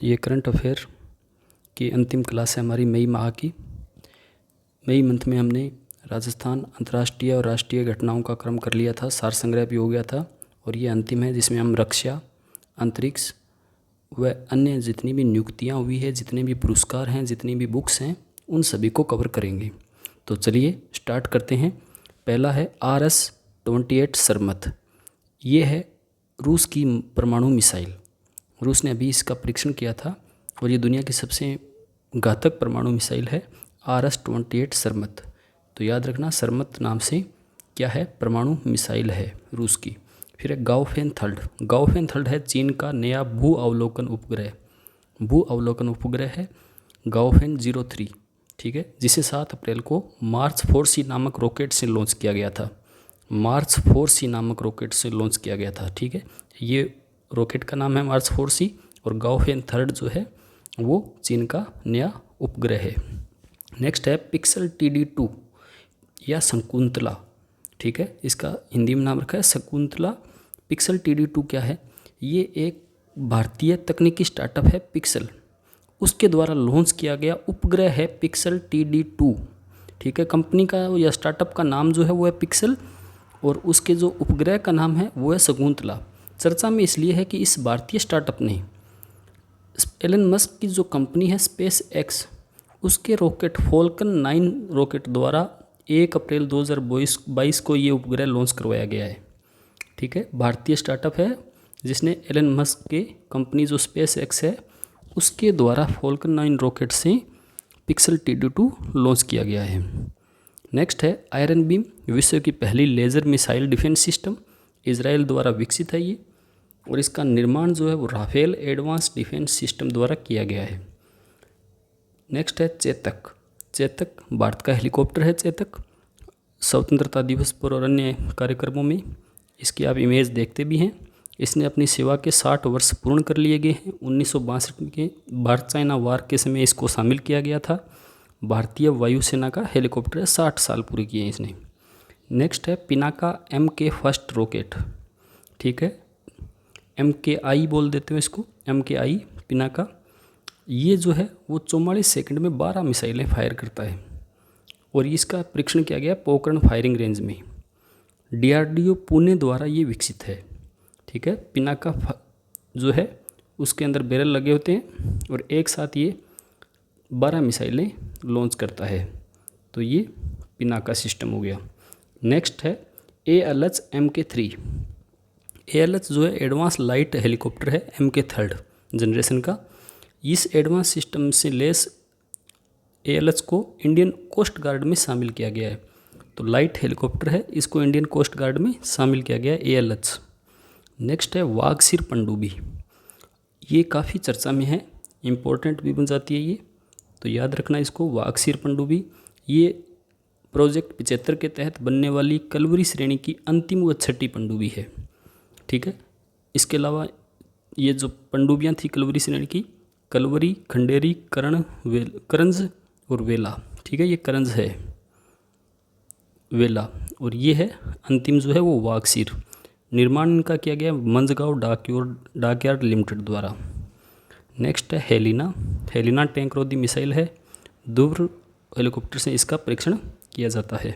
ये current affair की अंतिम क्लास है हमारी मई माह की। मई मंथ में हमने राजस्थान अंतर्राष्ट्रीय और राष्ट्रीय घटनाओं का क्रम कर लिया था, सार संग्रह भी हो गया था। और ये अंतिम है जिसमें हम रक्षा, अंतरिक्ष व अन्य जितनी भी नियुक्तियाँ हुई है, जितने भी पुरस्कार हैं, जितनी भी बुक्स हैं, उन सभी को कवर करेंगे। तो चलिए स्टार्ट करते हैं। पहला है RS-28 सरमथ। ये है रूस की परमाणु मिसाइल। रूस ने अभी इसका परीक्षण किया था और ये दुनिया की सबसे घातक परमाणु मिसाइल है RS-28 सरमथ। तो याद रखना, सरमथ नाम से क्या है, परमाणु मिसाइल है रूस की। फिर है गाओफेन थर्ड। गाओफेन थर्ड है चीन का नया भू अवलोकन उपग्रह। भू अवलोकन उपग्रह है गाओफेन 03, ठीक है, जिसे 7 अप्रैल को मार्स 4C नामक रॉकेट से लॉन्च किया गया था। मार्स 4C नामक रॉकेट से लॉन्च किया गया था, ठीक है। ये रॉकेट का नाम है मार्स 4C और गाओफेन थर्ड जो है वो चीन का नया उपग्रह है। नेक्स्ट है पिक्सल TD2 या शकुंतला, ठीक है, इसका हिंदी में नाम रखा है शकुंतला। पिक्सल TD2 क्या है, ये एक भारतीय तकनीकी स्टार्टअप है पिक्सल, उसके द्वारा लॉन्च किया गया उपग्रह है पिक्सल TD2, ठीक है। कंपनी का या स्टार्टअप का नाम जो है वो है पिक्सल और उसके जो उपग्रह का नाम है वो है शकुंतला। चर्चा में इसलिए है कि इस भारतीय स्टार्टअप ने एलन मस्क की जो कंपनी है स्पेस एक्स, उसके रॉकेट फॉल्कन 9 रॉकेट द्वारा 1 अप्रैल 2022 को ये उपग्रह लॉन्च करवाया गया है, ठीक है। भारतीय स्टार्टअप है जिसने एलन मस्क के कंपनी जो स्पेस एक्स है उसके द्वारा फॉल्कन 9 रॉकेट से पिक्सल TD2 लॉन्च किया गया है। नेक्स्ट है आयरन बीम, विश्व की पहली laser missile defence system, Israel द्वारा विकसित है ये, और इसका निर्माण जो है वो राफेल एडवांस डिफेंस सिस्टम द्वारा किया गया है। नेक्स्ट है चेतक। चेतक भारत का हेलीकॉप्टर है। चेतक स्वतंत्रता दिवस पर और अन्य कार्यक्रमों में इसकी आप इमेज देखते भी हैं। इसने अपनी सेवा के 60 वर्ष पूर्ण कर लिए गए हैं। 1962 के भारत चाइना वार के समय इसको शामिल किया गया था। भारतीय वायुसेना का हेलीकॉप्टर है, 60 साल पूरे किए हैं इसने। नेक्स्ट है पिनाका MK फर्स्ट रॉकेट, ठीक है, MKI बोल देते हैं इसको, MKI पिनाका। ये जो है वो 44 सेकंड में 12 मिसाइलें फायर करता है और इसका परीक्षण किया गया पोखरण फायरिंग रेंज में। DRDO पुणे द्वारा ये विकसित है, ठीक है। पिनाका जो है उसके अंदर बैरल लगे होते हैं और एक साथ ये 12 मिसाइलें लॉन्च करता है। तो ये पिनाका सिस्टम हो गया। नेक्स्ट है ALH MK3। ALH जो है एडवांस लाइट हेलीकॉप्टर है MK थर्ड जनरेशन का। इस एडवांस सिस्टम से लेस ALH को इंडियन कोस्ट गार्ड में शामिल किया गया है। तो लाइट हेलीकॉप्टर है, इसको इंडियन कोस्ट गार्ड में शामिल किया गया है ALH। नेक्स्ट है वाघसिर पनडुब्बी। ये काफ़ी चर्चा में है, इम्पोर्टेंट भी बन जाती है ये, तो याद रखना इसको, वाघसिर पनडुब्बी। ये प्रोजेक्ट 75 के तहत बनने वाली कलवरी श्रेणी की अंतिम व छठी पनडुब्बी है, ठीक है। इसके अलावा ये जो पनडुब्बियाँ थी कलवरी श्रेणी की, कलवरी, खंडेरी, करंज और वेला, ठीक है, ये करंज है, वेला, और ये है अंतिम जो है वो वाघसिर। निर्माण इनका किया गया मंझगांव डाकयार्ड लिमिटेड द्वारा। नेक्स्ट है हेलिना। हेलिना टैंक रोधी मिसाइल है, ध्रुव हेलीकॉप्टर से इसका परीक्षण किया जाता है।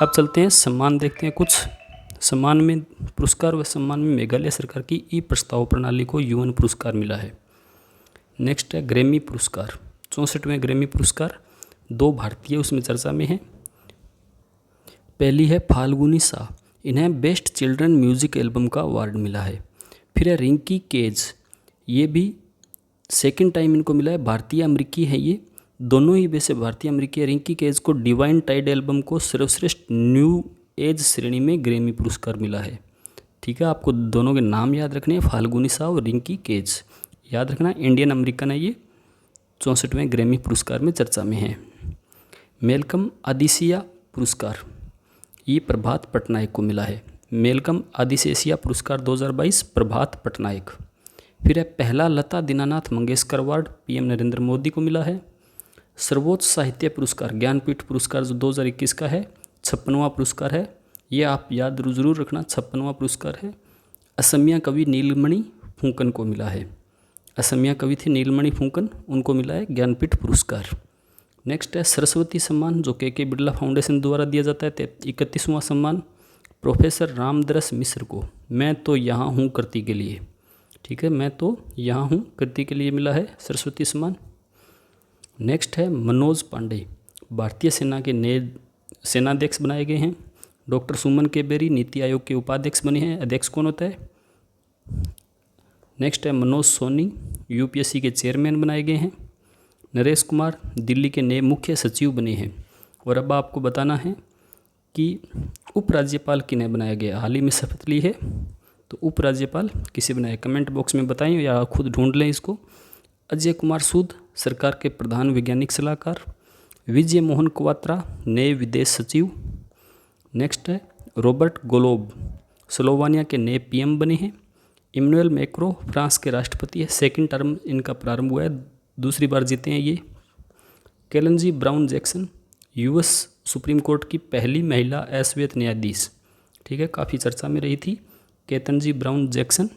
अब चलते हैं सम्मान देखते हैं कुछ। सम्मान में पुरस्कार व सम्मान में मेघालय सरकार की ई-प्रस्ताव प्रणाली को UN पुरस्कार मिला है। नेक्स्ट है ग्रैमी पुरस्कार, 64वें ग्रैमी पुरस्कार, 2 भारतीय उसमें चर्चा में हैं। पहली है फाल्गुनी शाह, इन्हें बेस्ट चिल्ड्रन म्यूजिक एल्बम का अवार्ड मिला है। फिर है रिंकी केज, ये भी सेकंड टाइम इनको मिला है, भारतीय अमेरिकी है ये, दोनों ही वैसे भारतीय अमेरिकी है। रिंकी केज को डिवाइन टाइड एल्बम को सर्वश्रेष्ठ न्यू एज श्रेणी में ग्रैमी पुरस्कार मिला है, ठीक है। आपको दोनों के नाम याद रखने हैं, फाल्गुनी शाह और रिंकी केज, याद रखना, इंडियन अमेरिकन है ये, 64वें ग्रैमी पुरस्कार में चर्चा में है। मेलकम आदिसिया पुरस्कार, ये प्रभात पटनायक को मिला है। मेलकम आदिसेसिया पुरस्कार 2022 प्रभात पटनायक। फिर है पहला लता दीनानाथ मंगेशकर अवार्ड, PM नरेंद्र मोदी को मिला है। सर्वोच्च साहित्य पुरस्कार ज्ञानपीठ पुरस्कार जो 2021 का है, 56वां पुरस्कार है, ये आप याद जरूर रखना, 56वां पुरस्कार है। असमिया कवि नीलमणि फूंकन को मिला है। असमिया कवि थे नीलमणि फुंकन, उनको मिला है ज्ञानपीठ पुरस्कार। नेक्स्ट है सरस्वती सम्मान, जो के बिरला फाउंडेशन द्वारा दिया जाता है। 31वां सम्मान प्रोफेसर रामदरस मिश्र को, मैं तो यहाँ हूँ कृति के लिए। ठीक है, मैं तो यहाँ हूँ कृति के लिए मिला है सरस्वती सम्मान। नेक्स्ट है मनोज पांडे, भारतीय सेना के नए सेनाध्यक्ष बनाए गए हैं। डॉक्टर सुमन केबेरी नीति आयोग के उपाध्यक्ष बने हैं। अध्यक्ष कौन होता है? नेक्स्ट है मनोज सोनी, यूपीएससी के चेयरमैन बनाए गए हैं। नरेश कुमार दिल्ली के नए मुख्य सचिव बने हैं। और अब आपको बताना है कि उपराज्यपाल किन्हें बनाया गया। हाल ही में शपथ ली है, तो उपराज्यपाल किसे बनाया? कमेंट बॉक्स में बताएं या खुद ढूंढ लें इसको। अजय कुमार सूद सरकार के प्रधान वैज्ञानिक सलाहकार। विजय मोहन क्वात्रा नए विदेश सचिव। नेक्स्ट है रॉबर्ट गोलोब, स्लोवानिया के नए पीएम बने हैं। इमैनुअल मैक्रो फ्रांस के राष्ट्रपति है, सेकंड टर्म इनका प्रारंभ हुआ है, दूसरी बार जीते हैं ये। Ketanji Brown Jackson US Supreme Court की पहली महिला अश्वेत न्यायाधीश। ठीक है, काफ़ी चर्चा में रही थी। Ketanji brown Jackson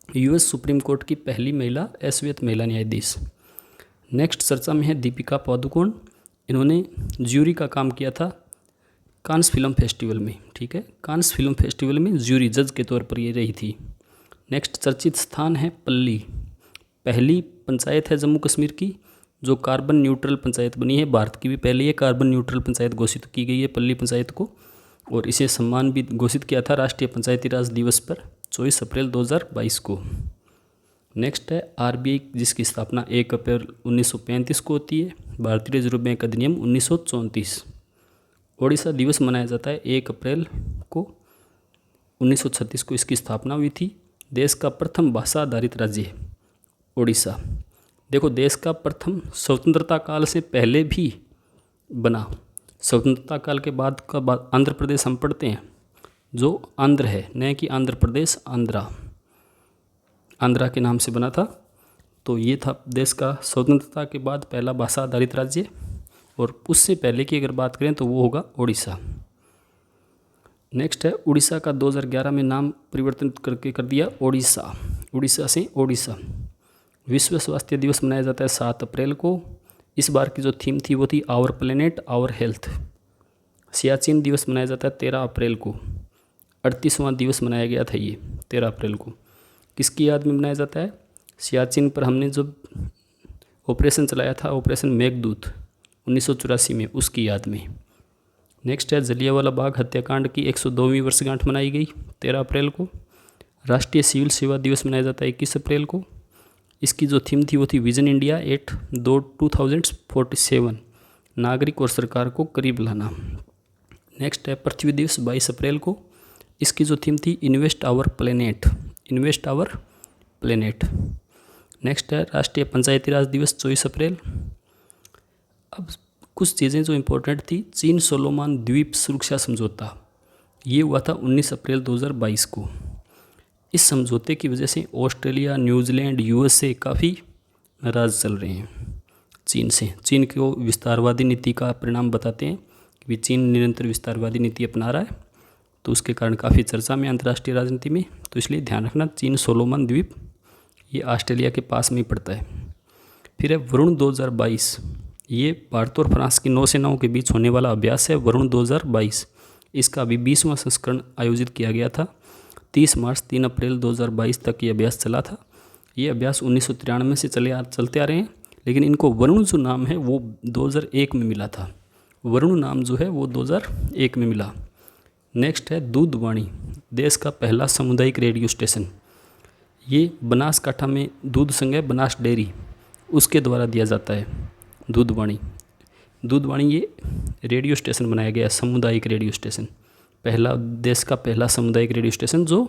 US Supreme Court की पहली महिला अश्वेत महिला न्यायाधीश। नेक्स्ट चर्चा में है दीपिका पादुकोण, इन्होंने ज्यूरी का काम किया था कांस फिल्म फेस्टिवल में। ठीक है, कांस फिल्म फेस्टिवल में ज्यूरी जज के तौर पर ये रही थी। नेक्स्ट चर्चित स्थान है पल्ली, पहली पंचायत है जम्मू कश्मीर की जो कार्बन न्यूट्रल पंचायत बनी है। भारत की भी पहले ये कार्बन न्यूट्रल पंचायत घोषित की गई है पल्ली पंचायत को, और इसे सम्मान भी घोषित किया था राष्ट्रीय पंचायती राज दिवस पर 24 अप्रैल 2022 को। नेक्स्ट है आरबीआई, जिसकी स्थापना 1 अप्रैल 1935 को होती है। भारतीय रिजर्व बैंक अधिनियम 1934। ओडिशा दिवस मनाया जाता है 1 अप्रैल को 1936 को इसकी स्थापना हुई थी। देश का प्रथम भाषा आधारित राज्य है ओडिशा। देखो, देश का प्रथम स्वतंत्रता काल से पहले भी बना, स्वतंत्रता काल के बाद का आंध्र प्रदेश हम पढ़ते हैं, जो आंध्र है, न कि आंध्र प्रदेश, आंध्रा के नाम से बना था। तो ये था देश का स्वतंत्रता के बाद पहला भाषा आधारित राज्य, और उससे पहले की अगर बात करें तो वो होगा ओडिशा। नेक्स्ट है उड़ीसा का 2011 में नाम परिवर्तन करके कर दिया ओडिशा, उड़ीसा से ओडिशा। विश्व स्वास्थ्य दिवस मनाया जाता है 7 अप्रैल को। इस बार की जो थीम थी वो थी our planet our health. Siachen दिवस मनाया जाता है 13 अप्रैल को। 38वां दिवस मनाया गया था ये 13 अप्रैल को। किसकी याद में मनाया जाता है? सियाचिन पर हमने जो ऑपरेशन चलाया था, ऑपरेशन मेघदूत 1984 में, उसकी याद में। नेक्स्ट है जलियांवाला बाग हत्याकांड की 102वीं वर्षगांठ मनाई गई 13 अप्रैल को। राष्ट्रीय सिविल सेवा दिवस मनाया जाता है 21 अप्रैल को। इसकी जो थीम थी वो थी विजन इंडिया एट 2047, नागरिक और सरकार को करीब लाना। नेक्स्ट है पृथ्वी दिवस 22 अप्रैल को। इसकी जो थीम थी invest our planet, invest our planet. Next है राष्ट्रीय पंचायती राज दिवस 24 अप्रैल। अब कुछ चीज़ें जो इम्पोर्टेंट थी, चीन सोलोमन द्वीप सुरक्षा समझौता, ये हुआ था 19 अप्रैल 2022 को। इस समझौते की वजह से ऑस्ट्रेलिया, न्यूजीलैंड, यूएसए काफ़ी नाराज़ चल रहे हैं चीन से। चीन को विस्तारवादी नीति का परिणाम बताते हैं कि चीन निरंतर विस्तारवादी नीति अपना रहा है, तो उसके कारण काफ़ी चर्चा में अंतर्राष्ट्रीय राजनीति में। तो इसलिए ध्यान रखना, चीन सोलोमन द्वीप ये ऑस्ट्रेलिया के पास में ही पड़ता है। फिर है वरुण 2022, ये भारत और फ्रांस की नौसेनाओं के बीच होने वाला अभ्यास है वरुण 2022। इसका अभी 20वां संस्करण आयोजित किया गया था 30 मार्च 3 अप्रैल 2022 तक ये अभ्यास चला था। ये अभ्यास 1993 से चलते आ रहे हैं, लेकिन इनको वरुण जो नाम है वो 2001 में मिला था। वरुण नाम जो है वो 2001 में मिला। नेक्स्ट है दूधवाणी, देश का पहला सामुदायिक रेडियो स्टेशन। ये बनासकाठा में दूध संघ है, बनास डेयरी, उसके द्वारा दिया जाता है दूधवाणी। दूधवाणी ये रेडियो स्टेशन बनाया गया, सामुदायिक रेडियो स्टेशन, पहला, देश का पहला सामुदायिक रेडियो स्टेशन जो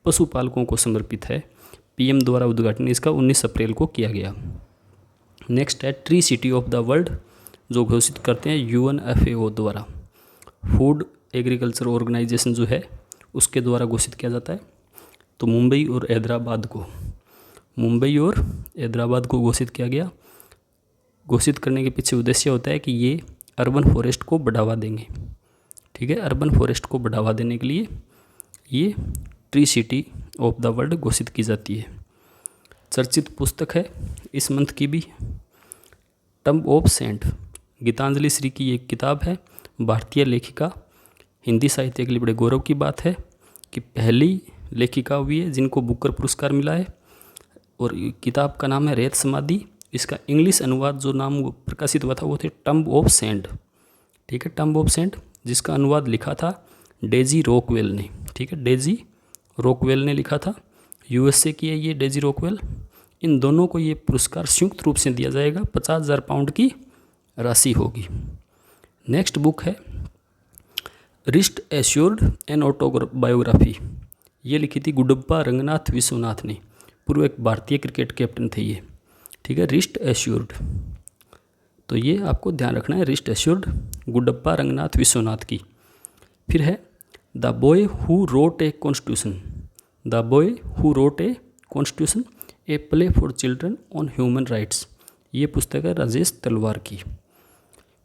पशुपालकों को समर्पित है। पीएम द्वारा उद्घाटन इसका 19 अप्रैल को किया गया। नेक्स्ट है tree city of the world, जो घोषित करते हैं UNFAO द्वारा, फूड एग्रीकल्चर ऑर्गेनाइजेशन जो है उसके द्वारा घोषित किया जाता है। तो मुंबई और हैदराबाद को घोषित किया गया। घोषित करने के पीछे उद्देश्य होता है कि ये अर्बन फॉरेस्ट को बढ़ावा देंगे। ठीक है, अर्बन फॉरेस्ट को बढ़ावा देने के लिए ये tree city of the world घोषित की जाती है। चर्चित पुस्तक है इस मंथ की भी, tomb of sand, Geetanjali Shree की एक किताब है, भारतीय लेखिका। हिंदी साहित्य के लिए बड़े गौरव की बात है कि पहली लेखिका हुई है जिनको बुकर पुरस्कार मिला है। और किताब का नाम है रेत समाधि। इसका इंग्लिश अनुवाद जो नाम वो प्रकाशित हुआ था वो थे टम्ब ऑफ सेंट। ठीक है, टम्ब ऑफ सेंट, जिसका अनुवाद लिखा था डेजी रॉकवेल ने। ठीक है, डेजी रॉकवेल ने लिखा था, यूएसए की है ये डेजी रॉकवेल। इन दोनों को ये पुरस्कार संयुक्त रूप से दिया जाएगा, 50,000 पाउंड की राशि होगी। नेक्स्ट बुक है रिस्ट एश्योर्ड एन ऑटोबायोग्राफी। ये लिखी थी गुडप्पा रंगनाथ विश्वनाथ ने, पूर्व एक भारतीय क्रिकेट कैप्टन थे ये। ठीक है, रिस्ट एश्योर्ड, तो ये आपको ध्यान रखना है, रिस्ट एश्योर्ड, गुडप्पा रंगनाथ विश्वनाथ की। फिर है the boy who wrote a constitution, the boy who wrote a constitution, a play for children on human rights. ये पुस्तक है राजेश तलवार की।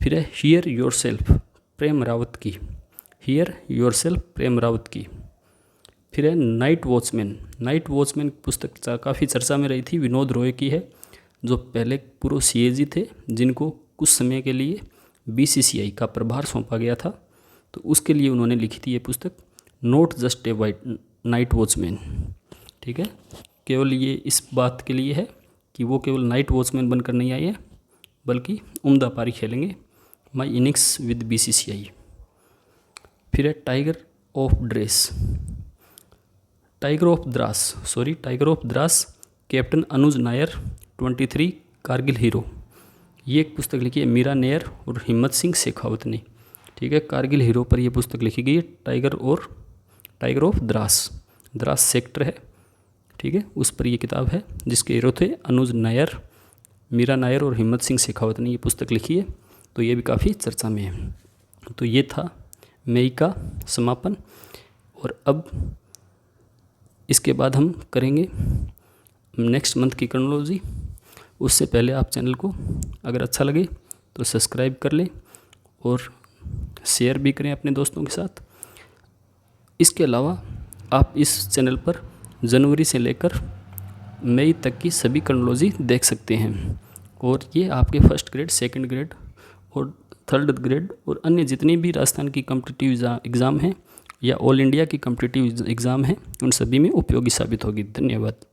फिर है हियर योरसेल्फ, प्रेम रावत की, हियर योरसेल्फ, प्रेम रावत की। फिर है नाइट वॉचमैन, नाइट वॉचमैन पुस्तक काफ़ी चर्चा में रही थी, विनोद रॉय की है, जो पहले पूर्व सीएजी थे जिनको कुछ समय के लिए बीसीसीआई का प्रभार सौंपा गया था, तो उसके लिए उन्होंने लिखी थी ये पुस्तक, not just a white night watchman. ठीक है, केवल ये इस बात के लिए है कि वो केवल नाइट वॉचमैन बनकर नहीं आए हैं, बल्कि उम्दा पारी खेलेंगे, माई इनिंग्स विद बीसीसीआई। फिर है tiger of dress, tiger of Dras, captain Anuj Nair, 23 Kargil hero. ये एक पुस्तक लिखी है मीरा नायर और हिम्मत सिंह शेखावत ने। ठीक है, कारगिल हीरो पर यह पुस्तक लिखी गई है, tiger of Dras, Dras sector है। ठीक है, उस पर यह किताब है, जिसके हीरो थे अनुज नायर, मीरा नायर और हिम्मत सिंह शेखावत ने ये पुस्तक लिखी है, तो ये भी काफ़ी चर्चा में है। तो ये था मई का समापन, और अब इसके बाद हम करेंगे नेक्स्ट मंथ की क्रोनोलॉजी। उससे पहले आप चैनल को अगर अच्छा लगे तो सब्सक्राइब कर लें और शेयर भी करें अपने दोस्तों के साथ। इसके अलावा आप इस चैनल पर जनवरी से लेकर मई तक की सभी क्रोनोलॉजी देख सकते हैं, और ये आपके फर्स्ट ग्रेड, सेकंड ग्रेड और थर्ड ग्रेड और अन्य जितनी भी राजस्थान की कॉम्पिटिटिव एग्ज़ाम हैं या ऑल इंडिया की कॉम्पिटिटिव एग्ज़ाम हैं, उन सभी में उपयोगी साबित होगी। धन्यवाद।